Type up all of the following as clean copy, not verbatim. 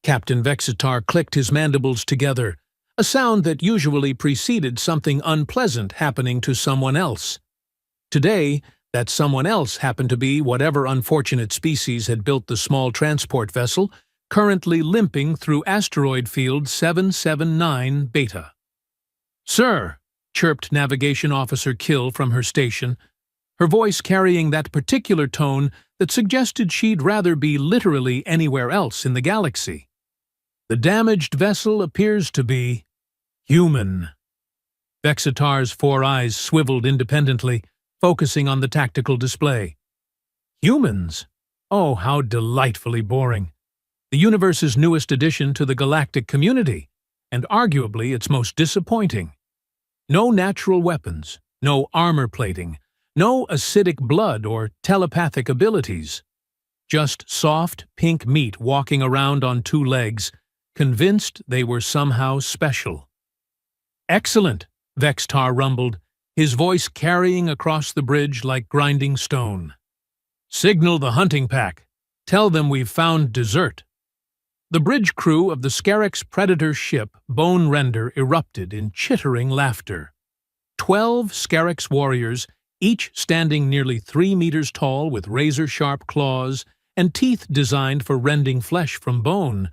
Captain Vexitar clicked his mandibles together, a sound that usually preceded something unpleasant happening to someone else. Today, that someone else happened to be whatever unfortunate species had built the small transport vessel, currently limping through asteroid field 779 Beta. "Sir," chirped Navigation Officer Kill from her station, her voice carrying that particular tone that suggested she'd rather be literally anywhere else in the galaxy. "The damaged vessel appears to be human." Vexitar's 4 eyes swiveled independently, focusing on the tactical display. Humans? Oh, how delightfully boring. The universe's newest addition to the galactic community, and arguably its most disappointing. No natural weapons, no armor plating, no acidic blood or telepathic abilities. Just soft, pink meat walking around on 2 legs, convinced they were somehow special. "Excellent," Vexitar rumbled, his voice carrying across the bridge like grinding stone. "Signal the hunting pack. Tell them we've found dessert." The bridge crew of the Scarix Predator ship Bone Render erupted in chittering laughter. 12 Scarix warriors, each standing nearly 3 meters tall with razor-sharp claws and teeth designed for rending flesh from bone,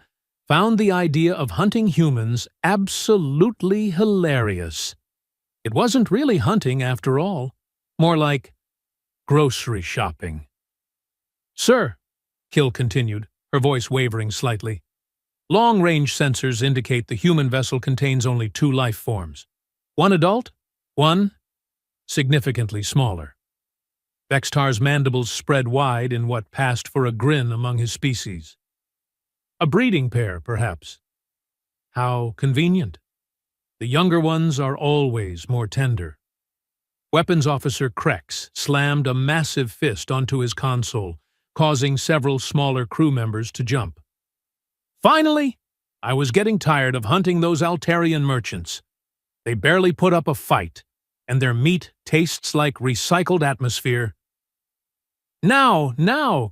found the idea of hunting humans absolutely hilarious. It wasn't really hunting after all, more like grocery shopping. "Sir," Kill continued, her voice wavering slightly, "long-range sensors indicate the human vessel contains only 2 life forms. 1 adult, 1 significantly smaller." Vexitar's mandibles spread wide in what passed for a grin among his species. "A breeding pair, perhaps. How convenient. The younger ones are always more tender." Weapons Officer Krex slammed a massive fist onto his console, causing several smaller crew members to jump. "Finally! I was getting tired of hunting those Altarian merchants. They barely put up a fight, and their meat tastes like recycled atmosphere." Now,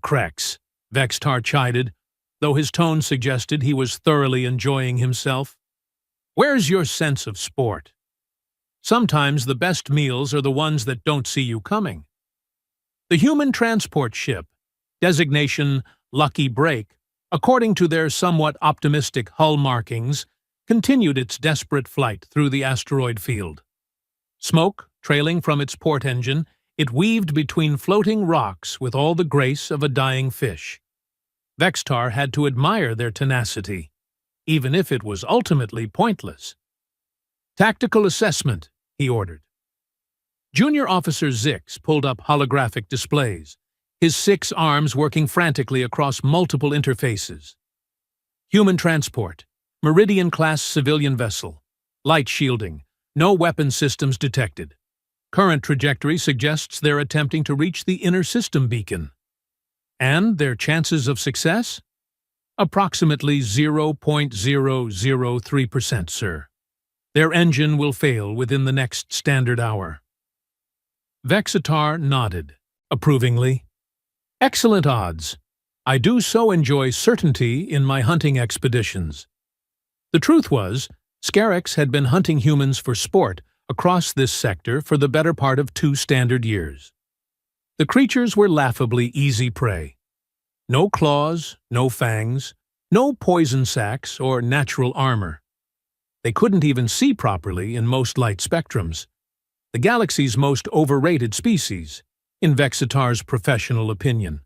Krex," Vexitar chided, though his tone suggested he was thoroughly enjoying himself. "Where's your sense of sport? Sometimes the best meals are the ones that don't see you coming." The human transport ship, designation Lucky Break, according to their somewhat optimistic hull markings, continued its desperate flight through the asteroid field. Smoke trailing from its port engine, it weaved between floating rocks with all the grace of a dying fish. Vexitar had to admire their tenacity, even if it was ultimately pointless. "Tactical assessment," he ordered. Junior Officer Zix pulled up holographic displays, his 6 arms working frantically across multiple interfaces. "Human transport, Meridian-class civilian vessel, light shielding, no weapon systems detected. Current trajectory suggests they're attempting to reach the inner system beacon. And their chances of success? Approximately 0.003%, sir. Their engine will fail within the next standard hour." Vexitar nodded, approvingly. "Excellent odds. I do so enjoy certainty in my hunting expeditions." The truth was, Scarix had been hunting humans for sport across this sector for the better part of 2 standard years. The creatures were laughably easy prey. No claws, no fangs, no poison sacs or natural armor. They couldn't even see properly in most light spectrums. The galaxy's most overrated species, in Vexitar's professional opinion.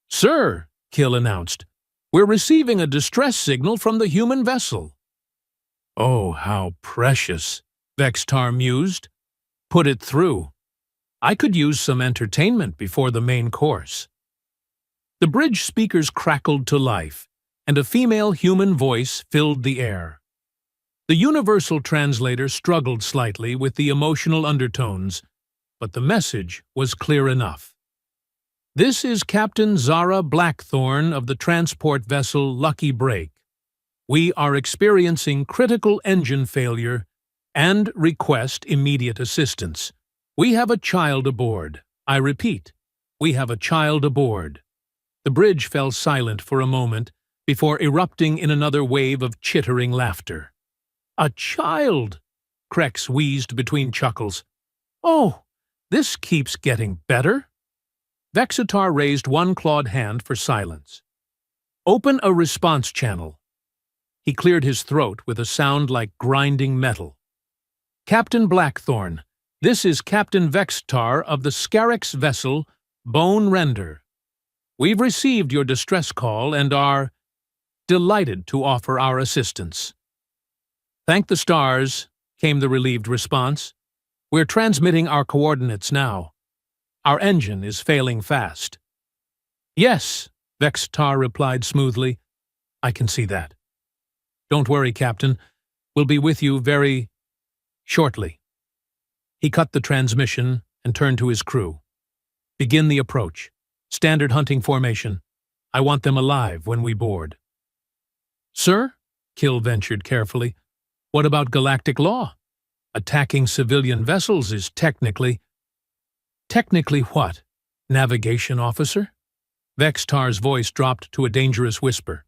"Sir," Kill announced, "we're receiving a distress signal from the human vessel." "Oh, how precious," Vexitar mused. "Put it through. I could use some entertainment before the main course." The bridge speakers crackled to life, and a female human voice filled the air. The universal translator struggled slightly with the emotional undertones, but the message was clear enough. "This is Captain Zara Blackthorne of the transport vessel Lucky Break. We are experiencing critical engine failure and request immediate assistance. We have a child aboard. I repeat, we have a child aboard." The bridge fell silent for a moment, before erupting in another wave of chittering laughter. "A child!" Krex wheezed between chuckles. "Oh, this keeps getting better." Vexitar raised one clawed hand for silence. "Open a response channel." He cleared his throat with a sound like grinding metal. "Captain Blackthorn, this is Captain Vexitar of the Scarix vessel Bone Render. We've received your distress call and are delighted to offer our assistance." "Thank the stars," came the relieved response. "We're transmitting our coordinates now. Our engine is failing fast." "Yes," Vexitar replied smoothly. "I can see that. Don't worry, Captain. We'll be with you very shortly." He cut the transmission and turned to his crew. "Begin the approach. Standard hunting formation. I want them alive when we board." "Sir," Kill ventured carefully, "what about galactic law? Attacking civilian vessels is technically—" "Technically what? Navigation officer?" Vexitar's voice dropped to a dangerous whisper.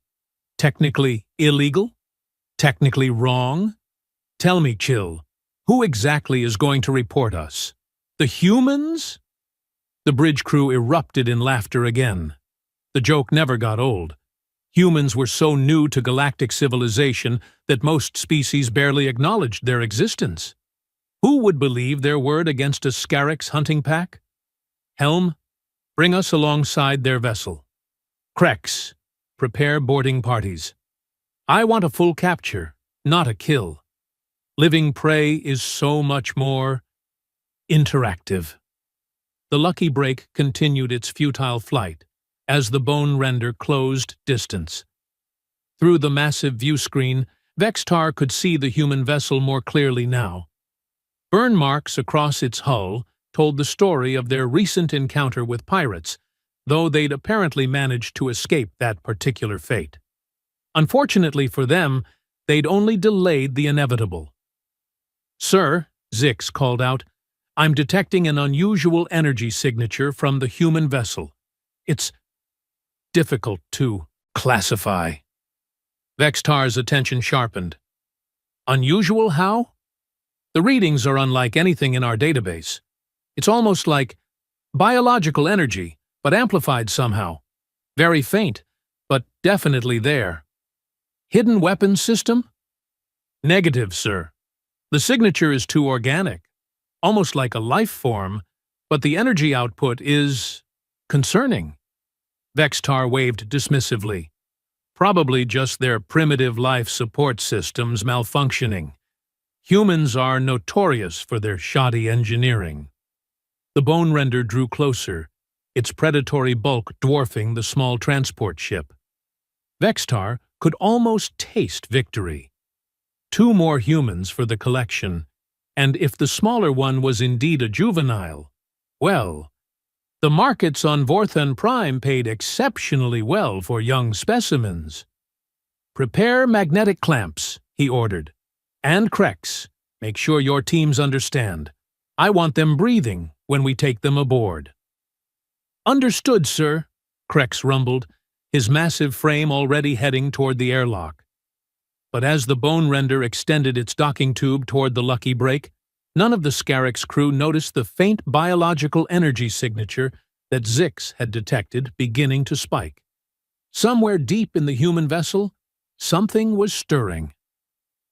"Technically illegal? Technically wrong? Tell me, Chill, who exactly is going to report us? The humans?" The bridge crew erupted in laughter again. The joke never got old. Humans were so new to galactic civilization that most species barely acknowledged their existence. Who would believe their word against a Scarix hunting pack? "Helm, bring us alongside their vessel. Krex, prepare boarding parties. I want a full capture, not a kill. Living prey is so much more interactive." The Lucky Break continued its futile flight as the Bone Render closed distance. Through the massive view screen, Vexitar could see the human vessel more clearly now. Burn marks across its hull told the story of their recent encounter with pirates, though they'd apparently managed to escape that particular fate. Unfortunately for them, they'd only delayed the inevitable. "Sir," Zix called out, "I'm detecting an unusual energy signature from the human vessel. It's difficult to classify." Vexitar's attention sharpened. "Unusual how?" "The readings are unlike anything in our database. It's almost like biological energy, but amplified somehow. Very faint, but definitely there." "Hidden weapons system?" "Negative, sir. The signature is too organic. Almost like a life form, but the energy output is concerning." Vexitar waved dismissively. "Probably just their primitive life support systems malfunctioning. Humans are notorious for their shoddy engineering." The Bone Render drew closer, its predatory bulk dwarfing the small transport ship. Vexitar could almost taste victory. 2 more humans for the collection, and if the smaller one was indeed a juvenile, well, the markets on Vorthan Prime paid exceptionally well for young specimens. "Prepare magnetic clamps," he ordered. "And Krex, make sure your teams understand. I want them breathing when we take them aboard." "Understood, sir," Krex rumbled, his massive frame already heading toward the airlock. But as the Bone Render extended its docking tube toward the Lucky Break, none of the Scarix crew noticed the faint biological energy signature that Zix had detected beginning to spike. Somewhere deep in the human vessel, something was stirring.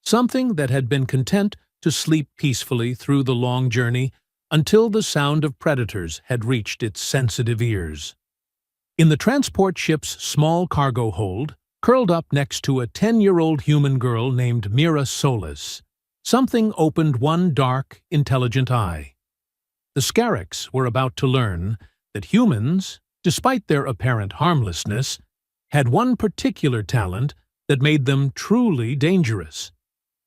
Something that had been content to sleep peacefully through the long journey until the sound of predators had reached its sensitive ears. In the transport ship's small cargo hold, curled up next to a 10-year-old human girl named Mira Solis, something opened one dark, intelligent eye. The Scarix were about to learn that humans, despite their apparent harmlessness, had one particular talent that made them truly dangerous.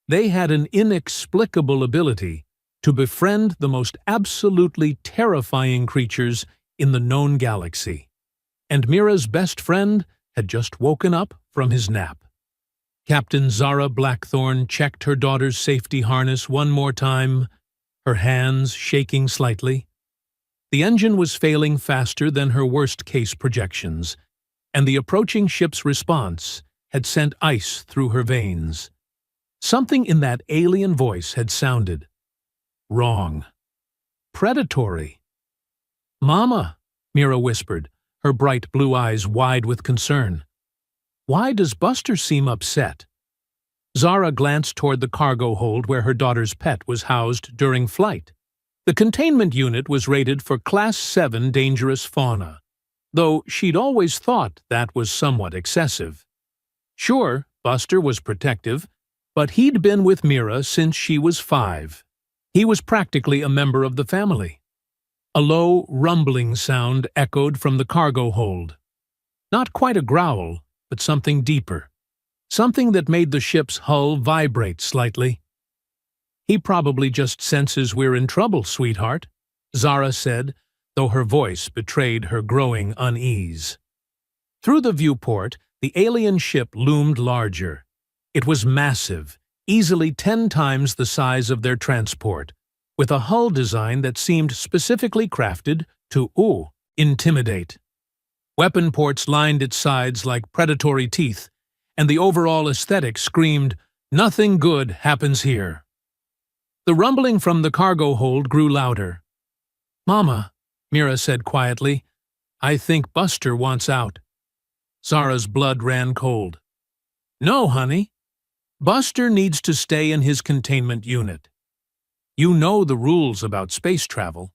They had an inexplicable ability to befriend the most absolutely terrifying creatures in the known galaxy. And Mira's best friend had just woken up from his nap. Captain Zara Blackthorn checked her daughter's safety harness one more time, her hands shaking slightly. The engine was failing faster than her worst-case projections, and the approaching ship's response had sent ice through her veins. Something in that alien voice had sounded wrong. Predatory. "Mama," Mira whispered, her bright blue eyes wide with concern. "Why does Buster seem upset?" Zara glanced toward the cargo hold where her daughter's pet was housed during flight. The containment unit was rated for Class 7 dangerous fauna, though she'd always thought that was somewhat excessive. Sure, Buster was protective, but he'd been with Mira since she was 5. He was practically a member of the family. A low, rumbling sound echoed from the cargo hold. Not quite a growl, but something deeper. Something that made the ship's hull vibrate slightly. "He probably just senses we're in trouble, sweetheart," Zara said, though her voice betrayed her growing unease. Through the viewport, the alien ship loomed larger. It was massive, easily 10 times the size of their transport, with a hull design that seemed specifically crafted to, intimidate. Weapon ports lined its sides like predatory teeth, and the overall aesthetic screamed, "Nothing good happens here." The rumbling from the cargo hold grew louder. "Mama," Mira said quietly, "I think Buster wants out." Zara's blood ran cold. "No, honey. Buster needs to stay in his containment unit. You know the rules about space travel."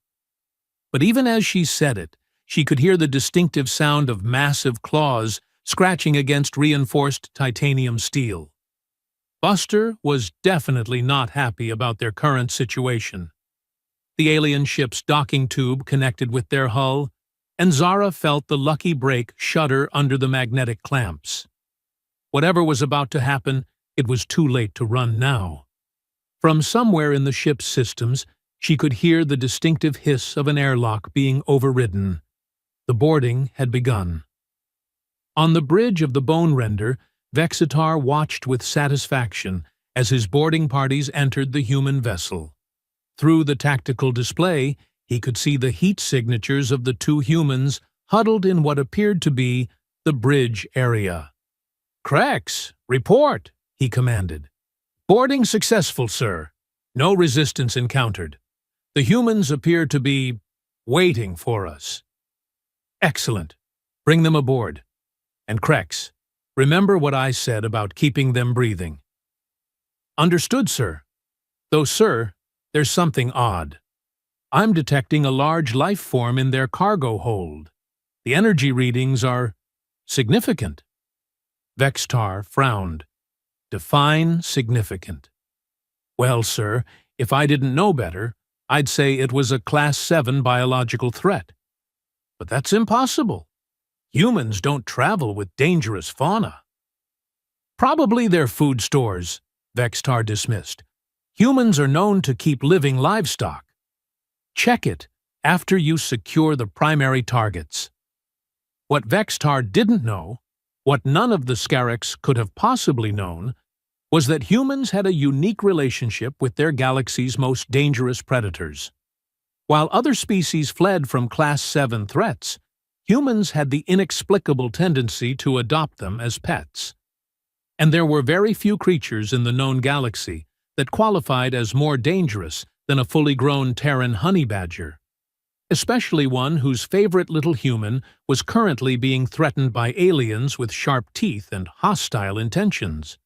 But even as she said it, she could hear the distinctive sound of massive claws scratching against reinforced titanium steel. Buster was definitely not happy about their current situation. The alien ship's docking tube connected with their hull, and Zara felt the lucky brake shudder under the magnetic clamps. Whatever was about to happen, it was too late to run now. From somewhere in the ship's systems, she could hear the distinctive hiss of an airlock being overridden. The boarding had begun. On the bridge of the Bone Render, Vexitar watched with satisfaction as his boarding parties entered the human vessel. Through the tactical display, he could see the heat signatures of the 2 humans huddled in what appeared to be the bridge area. "Crex, report," he commanded. "Boarding successful, sir. No resistance encountered. The humans appear to be waiting for us." "Excellent. Bring them aboard. And Crex, remember what I said about keeping them breathing." "Understood, sir. Though, sir, there's something odd. I'm detecting a large life form in their cargo hold. The energy readings are significant." Vexitar frowned. "Define significant." "Well, sir, if I didn't know better, I'd say it was a Class 7 biological threat. But that's impossible. Humans don't travel with dangerous fauna." "Probably their food stores," Vexitar dismissed. "Humans are known to keep living livestock. Check it after you secure the primary targets." What Vexitar didn't know, what none of the Scarix could have possibly known, was that humans had a unique relationship with their galaxy's most dangerous predators. While other species fled from Class 7 threats, humans had the inexplicable tendency to adopt them as pets. And there were very few creatures in the known galaxy that qualified as more dangerous than a fully grown Terran honey badger, especially one whose favorite little human was currently being threatened by aliens with sharp teeth and hostile intentions.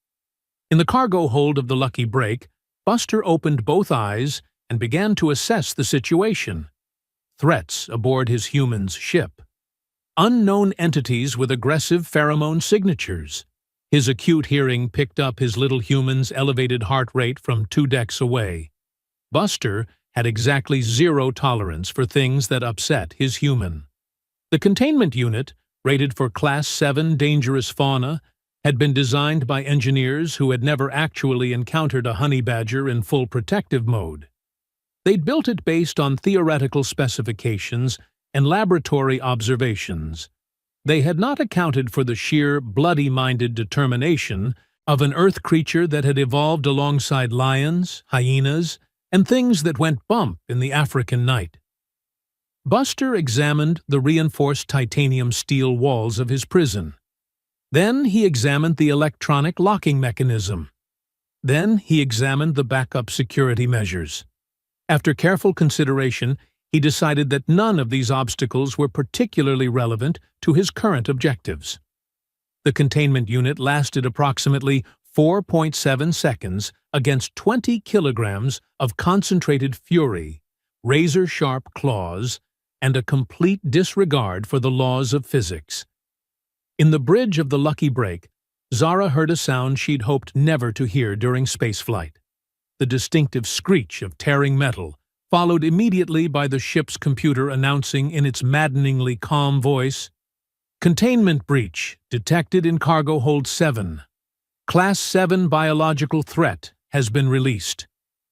In the cargo hold of the Lucky Break, Buster opened both eyes and began to assess the situation. Threats aboard his human's ship. Unknown entities with aggressive pheromone signatures. His acute hearing picked up his little human's elevated heart rate from 2 decks away. Buster had exactly 0 tolerance for things that upset his human. The containment unit, rated for Class 7 dangerous fauna, had been designed by engineers who had never actually encountered a honey badger in full protective mode. They'd built it based on theoretical specifications and laboratory observations. They had not accounted for the sheer, bloody-minded determination of an Earth creature that had evolved alongside lions, hyenas, and things that went bump in the African night. Buster examined the reinforced titanium steel walls of his prison. Then he examined the electronic locking mechanism. Then he examined the backup security measures. After careful consideration, he decided that none of these obstacles were particularly relevant to his current objectives. The containment unit lasted approximately 4.7 seconds against 20 kilograms of concentrated fury, razor-sharp claws, and a complete disregard for the laws of physics. In the bridge of the Lucky Break, Zara heard a sound she'd hoped never to hear during spaceflight. The distinctive screech of tearing metal, followed immediately by the ship's computer announcing in its maddeningly calm voice, "Containment breach detected in cargo hold 7. Class 7 biological threat has been released.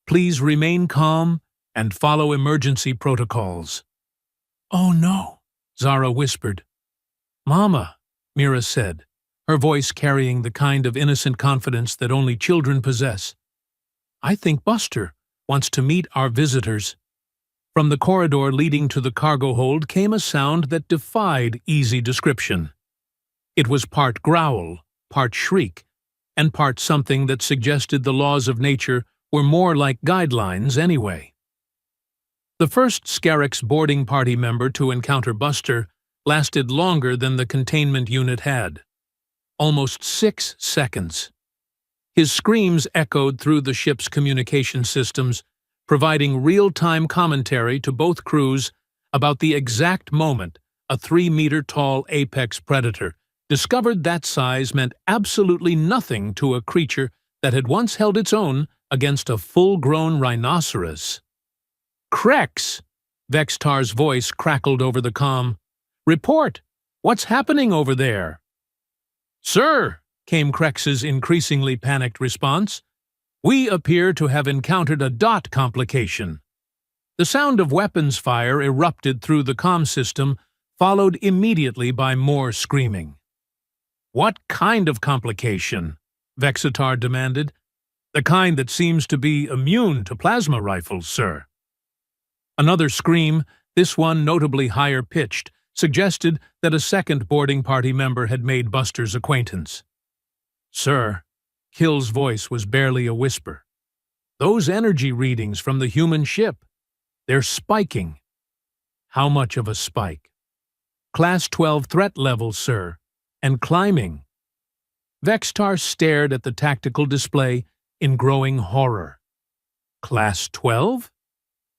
Please remain calm and follow emergency protocols." "Oh no," Zara whispered. "Mama," Mira said, her voice carrying the kind of innocent confidence that only children possess. "I think Buster wants to meet our visitors." From the corridor leading to the cargo hold came a sound that defied easy description. It was part growl, part shriek, and part something that suggested the laws of nature were more like guidelines anyway. The first Scarix boarding party member to encounter Buster lasted longer than the containment unit had. Almost 6 seconds. His screams echoed through the ship's communication systems, providing real-time commentary to both crews about the exact moment a 3-meter-tall apex predator discovered that size meant absolutely nothing to a creature that had once held its own against a full-grown rhinoceros. "Crex!" Vextar's voice crackled over the comm. "Report! What's happening over there?" "Sir," came Crex's increasingly panicked response, "we appear to have encountered a dot complication." The sound of weapons fire erupted through the comm system, followed immediately by more screaming. "What kind of complication?" Vexitar demanded. "The kind that seems to be immune to plasma rifles, sir." Another scream, this one notably higher-pitched, suggested that a second boarding party member had made Buster's acquaintance. "Sir," Kill's voice was barely a whisper. "Those energy readings from the human ship, they're spiking." "How much of a spike?" "Class 12 threat level, sir, and climbing." Vextar stared at the tactical display in growing horror. Class 12?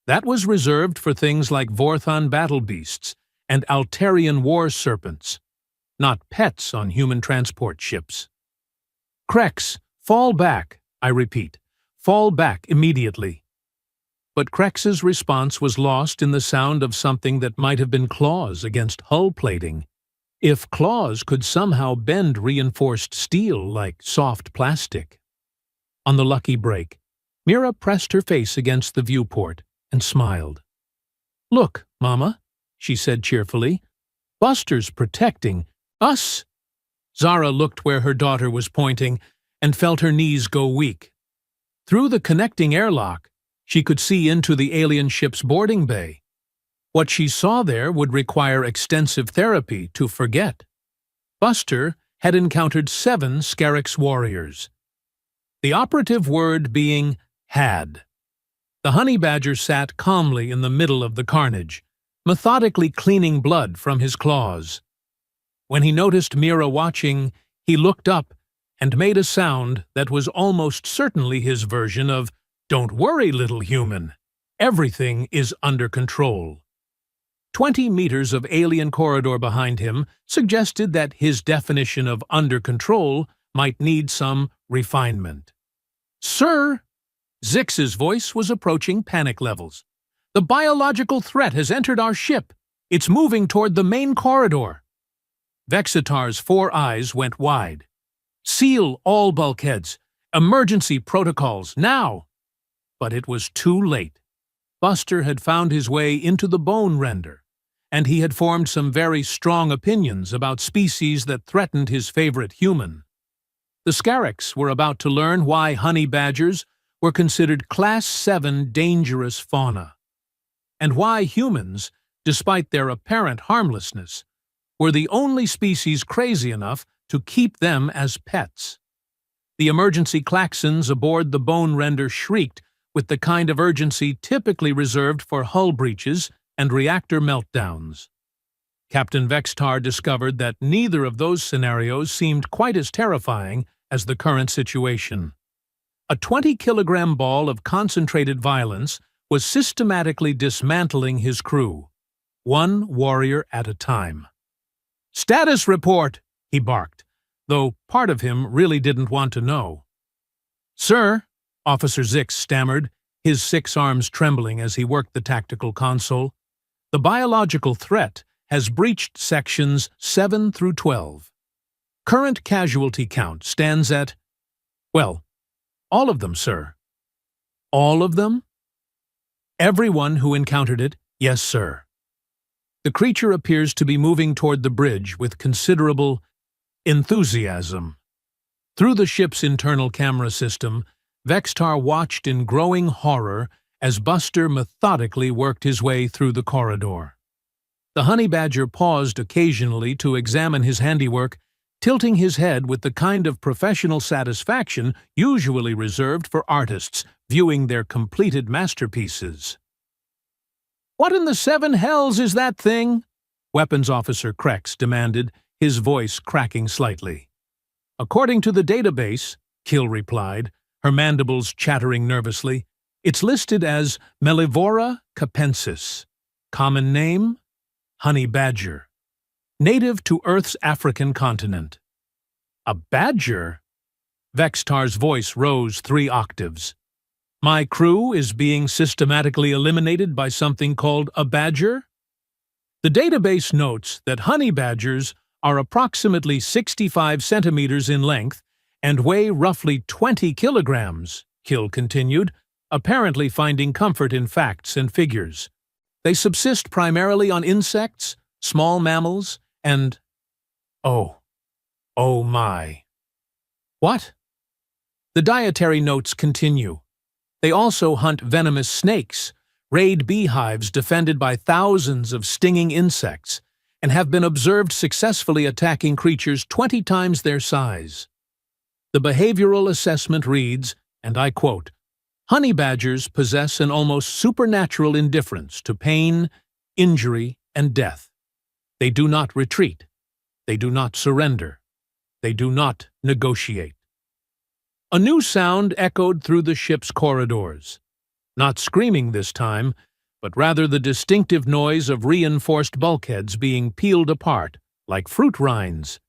That was reserved for things like Vorthon battle beasts and Altarian war serpents, not pets on human transport ships. "Crex, fall back, I repeat. Fall back immediately." But Crex's response was lost in the sound of something that might have been claws against hull plating. If claws could somehow bend reinforced steel like soft plastic. On the Lucky Break, Mira pressed her face against the viewport and smiled. "Look, Mama," she said cheerfully. "Buster's protecting us." Zara looked where her daughter was pointing and felt her knees go weak. Through the connecting airlock, she could see into the alien ship's boarding bay. What she saw there would require extensive therapy to forget. Buster had encountered 7 Scarix warriors. The operative word being had. The honey badger sat calmly in the middle of the carnage, methodically cleaning blood from his claws. When he noticed Mira watching, he looked up and made a sound that was almost certainly his version of, "Don't worry, little human. Everything is under control." 20 meters of alien corridor behind him suggested that his definition of under control might need some refinement. "Sir!" Zix's voice was approaching panic levels. "The biological threat has entered our ship. It's moving toward the main corridor." Vexitar's 4 eyes went wide. "Seal all bulkheads. Emergency protocols, now!" But it was too late. Buster had found his way into the bone render, and he had formed some very strong opinions about species that threatened his favorite human. The Scarix were about to learn why honey badgers were considered Class 7 dangerous fauna, and why humans, despite their apparent harmlessness, were the only species crazy enough to keep them as pets. The emergency klaxons aboard the bone render shrieked with the kind of urgency typically reserved for hull breaches and reactor meltdowns. Captain Vextar discovered that neither of those scenarios seemed quite as terrifying as the current situation. A 20-kilogram ball of concentrated violence was systematically dismantling his crew, one warrior at a time. "Status report," he barked, though part of him really didn't want to know. "Sir," Officer Zix stammered, his 6 arms trembling as he worked the tactical console, "the biological threat has breached sections 7 through 12. Current casualty count stands at, well, all of them, sir." "All of them?" "Everyone who encountered it, yes, sir." The creature appears to be moving toward the bridge with considerable enthusiasm. Through the ship's internal camera system, Vextar watched in growing horror as Buster methodically worked his way through the corridor. The honey badger paused occasionally to examine his handiwork, tilting his head with the kind of professional satisfaction usually reserved for artists viewing their completed masterpieces. "What in the 7 hells is that thing?" Weapons Officer Krex demanded, his voice cracking slightly. "According to the database," Kill replied, her mandibles chattering nervously, "it's listed as Mellivora capensis. Common name? Honey badger. Native to Earth's African continent." "A badger?" Vextar's voice rose 3 octaves. "My crew is being systematically eliminated by something called a badger?" "The database notes that honey badgers are approximately 65 centimeters in length and weigh roughly 20 kilograms, Kill continued, apparently finding comfort in facts and figures. "They subsist primarily on insects, small mammals, and—" "Oh my." "What?" The dietary notes continue. "They also hunt venomous snakes, raid beehives defended by thousands of stinging insects, and have been observed successfully attacking creatures 20 times their size." The behavioral assessment reads, and I quote, "Honey badgers possess an almost supernatural indifference to pain, injury, and death. They do not retreat. They do not surrender. They do not negotiate." A new sound echoed through the ship's corridors. Not screaming this time, but rather the distinctive noise of reinforced bulkheads being peeled apart, like fruit rinds.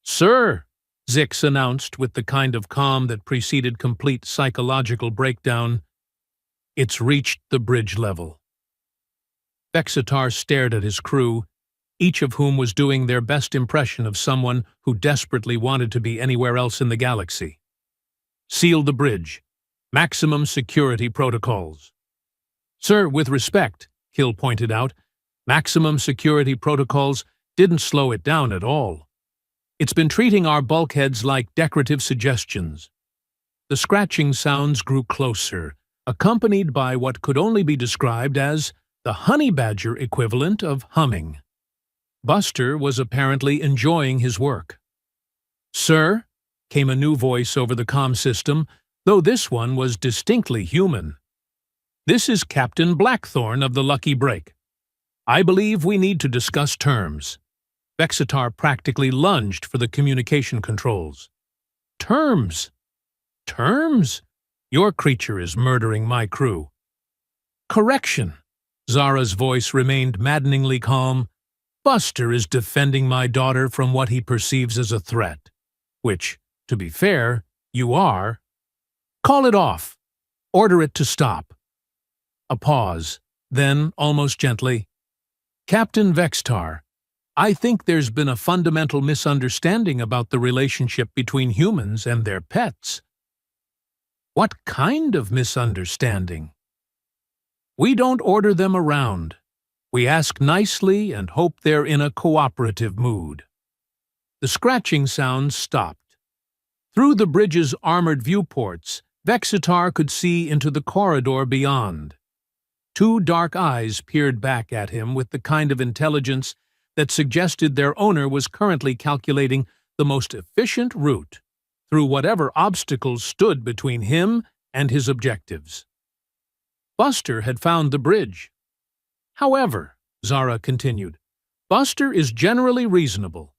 "Sir," Zix announced with the kind of calm that preceded complete psychological breakdown, "it's reached the bridge level." Vexitar stared at his crew, each of whom was doing their best impression of someone who desperately wanted to be anywhere else in the galaxy. "Seal the bridge. Maximum security protocols." "Sir, with respect," Kill pointed out, "maximum security protocols didn't slow it down at all. It's been treating our bulkheads like decorative suggestions." The scratching sounds grew closer, accompanied by what could only be described as the honey badger equivalent of humming. Buster was apparently enjoying his work. "Sir," came a new voice over the comm system, though this one was distinctly human. "This is Captain Blackthorne of the Lucky Break. I believe we need to discuss terms." Vexitar practically lunged for the communication controls. "Terms? Terms? Your creature is murdering my crew." "Correction." Zara's voice remained maddeningly calm. "Buster is defending my daughter from what he perceives as a threat. Which, to be fair, you are. Call it off. Order it to stop." A pause, then, almost gently, "Captain Vextar, I think there's been a fundamental misunderstanding about the relationship between humans and their pets." "What kind of misunderstanding?" "We don't order them around. We ask nicely and hope they're in a cooperative mood." The scratching sounds stopped. Through the bridge's armored viewports, Vexitar could see into the corridor beyond. 2 dark eyes peered back at him with the kind of intelligence that suggested their owner was currently calculating the most efficient route through whatever obstacles stood between him and his objectives. Buster had found the bridge. However, Zara continued, Buster is generally reasonable.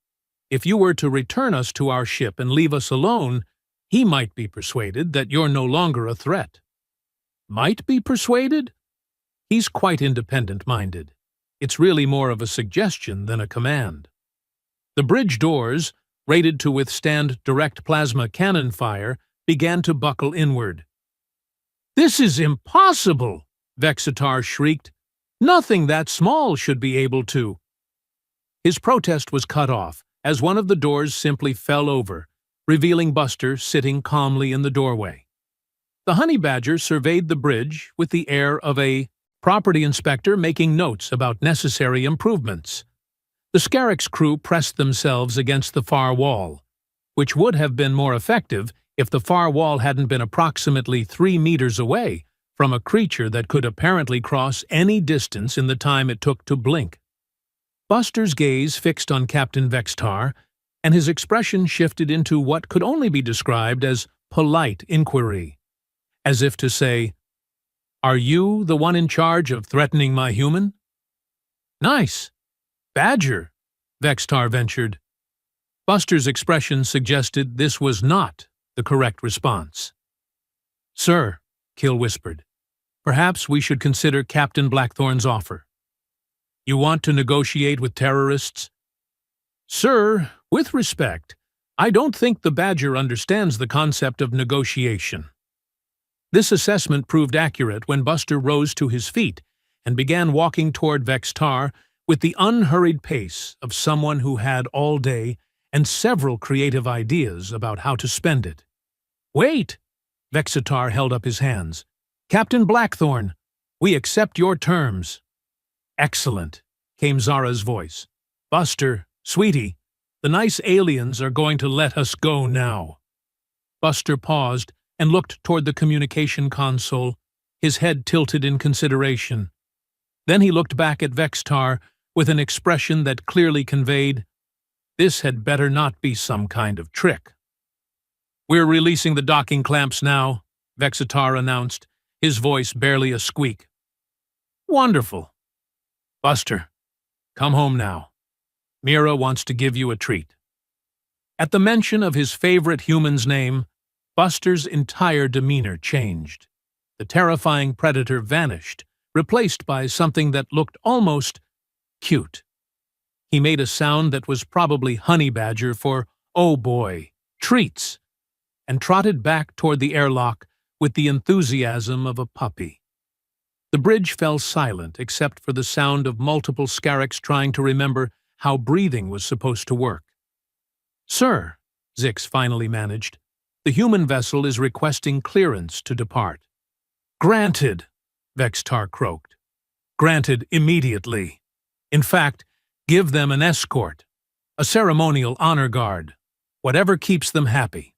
If you were to return us to our ship and leave us alone, he might be persuaded that you're no longer a threat. Might be persuaded? He's quite independent-minded. It's really more of a suggestion than a command. The bridge doors, rated to withstand direct plasma cannon fire, began to buckle inward. "This is impossible!" Vexitar shrieked. "Nothing that small should be able to." His protest was cut off as one of the doors simply fell over, revealing Buster sitting calmly in the doorway. The honey badger surveyed the bridge with the air of a property inspector making notes about necessary improvements. The Scarix crew pressed themselves against the far wall, which would have been more effective if the far wall hadn't been approximately 3 meters away from a creature that could apparently cross any distance in the time it took to blink. Buster's gaze fixed on Captain Vexitar, and his expression shifted into what could only be described as polite inquiry, as if to say, "Are you the one in charge of threatening my human?" "Nice. Badger," Vexitar ventured. Buster's expression suggested this was not the correct response. "Sir," Kill whispered, "perhaps we should consider Captain Blackthorn's offer." "You want to negotiate with terrorists?" "Sir, with respect, I don't think the Badger understands the concept of negotiation." This assessment proved accurate when Buster rose to his feet and began walking toward Vexitar with the unhurried pace of someone who had all day and several creative ideas about how to spend it. "Wait!" Vexitar held up his hands. "Captain Blackthorn, we accept your terms." "Excellent," came Zara's voice. "Buster, sweetie, the nice aliens are going to let us go now." Buster paused and looked toward the communication console, his head tilted in consideration. Then he looked back at Vexitar with an expression that clearly conveyed, this had better not be some kind of trick. "We're releasing the docking clamps now," Vexitar announced, his voice barely a squeak. "Wonderful. Buster, come home now. Mira wants to give you a treat." At the mention of his favorite human's name, Buster's entire demeanor changed. The terrifying predator vanished, replaced by something that looked almost cute. He made a sound that was probably honey badger for, "Oh boy, treats," and trotted back toward the airlock with the enthusiasm of a puppy. The bridge fell silent except for the sound of multiple Scarix trying to remember how breathing was supposed to work. "Sir," Zix finally managed, "the human vessel is requesting clearance to depart." "Granted," Vexitar croaked. "Granted immediately. In fact, give them an escort, a ceremonial honor guard, whatever keeps them happy."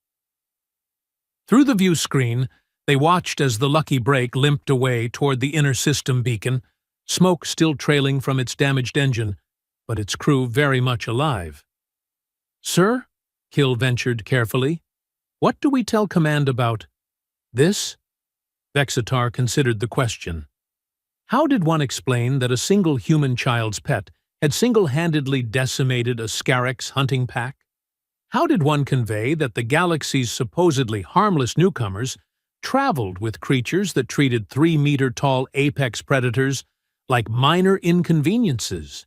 Through the view screen, they watched as the Lucky Break limped away toward the inner system beacon, smoke still trailing from its damaged engine, but its crew very much alive. "Sir," Kill ventured carefully, "what do we tell Command about this?" Vexitar considered the question. How did one explain that a single human child's pet had single-handedly decimated a Scarix hunting pack? How did one convey that the galaxy's supposedly harmless newcomers traveled with creatures that treated 3-meter-tall apex predators like minor inconveniences?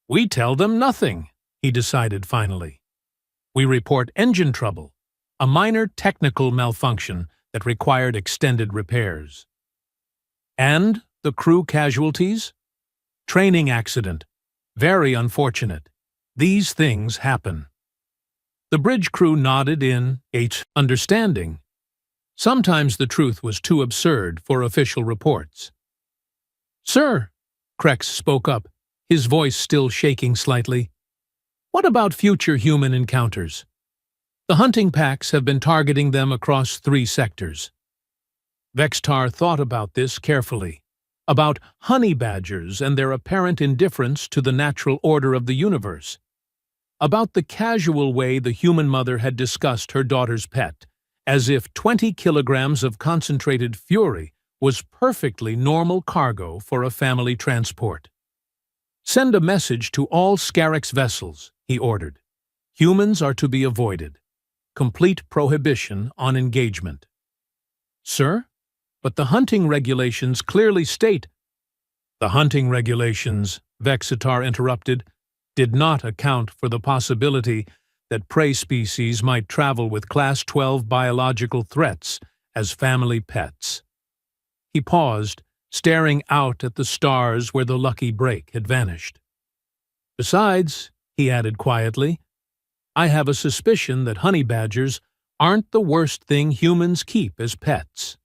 "We tell them nothing," he decided finally. "We report engine trouble, a minor technical malfunction that required extended repairs." "And the crew casualties?" "Training accident. Very unfortunate. These things happen." The bridge crew nodded in understanding. Sometimes the truth was too absurd for official reports. "Sir," Krex spoke up, his voice still shaking slightly, "what about future human encounters? The hunting packs have been targeting them across 3 sectors." Vexitar thought about this carefully, about honey badgers and their apparent indifference to the natural order of the universe. about the casual way the human mother had discussed her daughter's pet, as if 20 kilograms of concentrated fury was perfectly normal cargo for a family transport. "Send a message to all Scarix vessels," he ordered. "Humans are to be avoided. Complete prohibition on engagement." "Sir? But the hunting regulations clearly state—" "The hunting regulations," Vexitar interrupted, "did not account for the possibility that prey species might travel with Class 12 biological threats as family pets." He paused, staring out at the stars where the lucky break had vanished. "Besides," he added quietly, "I have a suspicion that honey badgers aren't the worst thing humans keep as pets."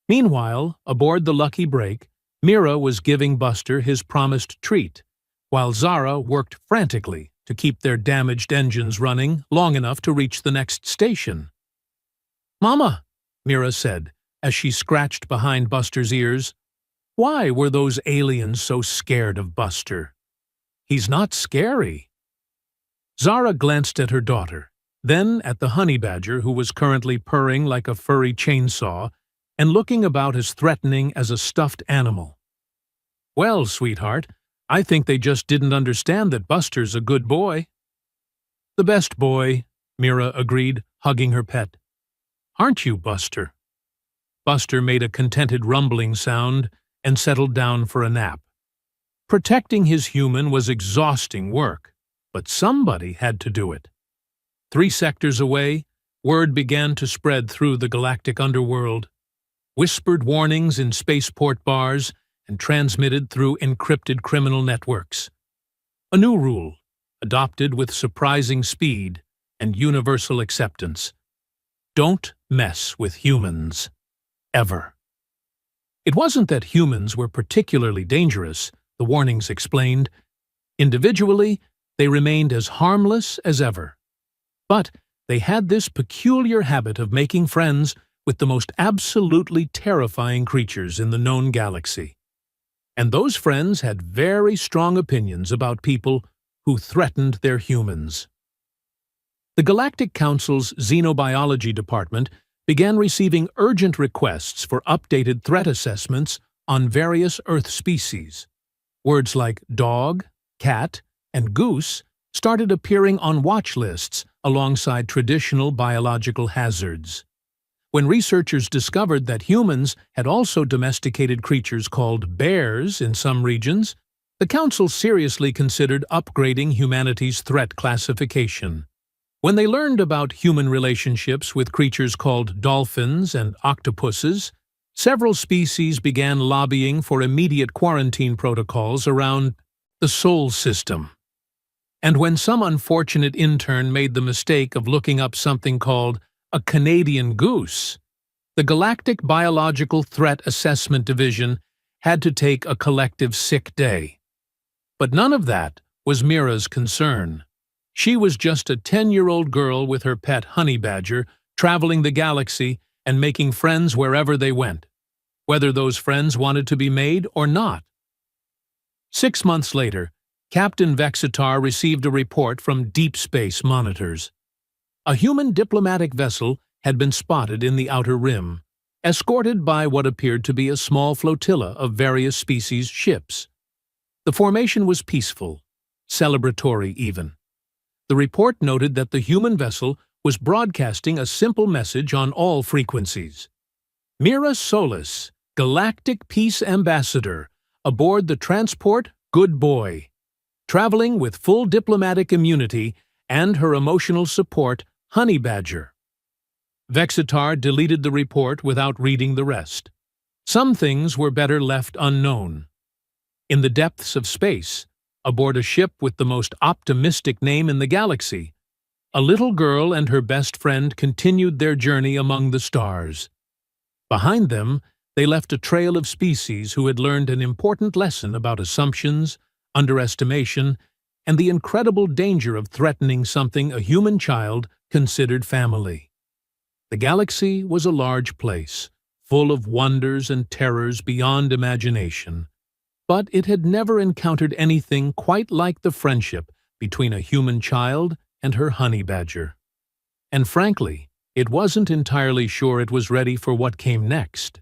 Meanwhile, aboard the lucky break, Mira was giving Buster his promised treat, while Zara worked frantically to keep their damaged engines running long enough to reach the next station. "Mama," Mira said, as she scratched behind Buster's ears, "why were those aliens so scared of Buster? He's not scary." Zara glanced at her daughter, then at the honey badger who was currently purring like a furry chainsaw and looking about as threatening as a stuffed animal. "Well, sweetheart, I think they just didn't understand that Buster's a good boy." "The best boy," Mira agreed, hugging her pet. "Aren't you, Buster?" Buster made a contented rumbling sound and settled down for a nap. Protecting his human was exhausting work, but somebody had to do it. 3 sectors away, word began to spread through the galactic underworld. Whispered warnings in spaceport bars and transmitted through encrypted criminal networks. A new rule, adopted with surprising speed and universal acceptance: don't mess with humans. Ever. It wasn't that humans were particularly dangerous, the warnings explained. Individually, they remained as harmless as ever. But they had this peculiar habit of making friends with the most absolutely terrifying creatures in the known galaxy. And those friends had very strong opinions about people who threatened their humans. The Galactic Council's Xenobiology Department began receiving urgent requests for updated threat assessments on various Earth species. Words like dog, cat, and goose started appearing on watch lists alongside traditional biological hazards. When researchers discovered that humans had also domesticated creatures called bears in some regions, the Council seriously considered upgrading humanity's threat classification. When they learned about human relationships with creatures called dolphins and octopuses, several species began lobbying for immediate quarantine protocols around the Sol system. And when some unfortunate intern made the mistake of looking up something called a Canadian goose, the Galactic Biological Threat Assessment Division had to take a collective sick day. But none of that was Mira's concern. She was just a 10-year-old girl with her pet honey badger, traveling the galaxy and making friends wherever they went, whether those friends wanted to be made or not. 6 months later, Captain Vexitar received a report from Deep Space monitors. A human diplomatic vessel had been spotted in the Outer Rim, escorted by what appeared to be a small flotilla of various species ships. The formation was peaceful, celebratory even. The report noted that the human vessel was broadcasting a simple message on all frequencies. Mira Solis, Galactic Peace Ambassador, aboard the transport Good Boy, traveling with full diplomatic immunity and her emotional support Honey Badger. Vexitar deleted the report without reading the rest. Some things were better left unknown. In the depths of space, aboard a ship with the most optimistic name in the galaxy, a little girl and her best friend continued their journey among the stars. Behind them, they left a trail of species who had learned an important lesson about assumptions, underestimation, and the incredible danger of threatening something a human child considered family. The galaxy was a large place, full of wonders and terrors beyond imagination, but it had never encountered anything quite like the friendship between a human child and her honey badger. And frankly, it wasn't entirely sure it was ready for what came next.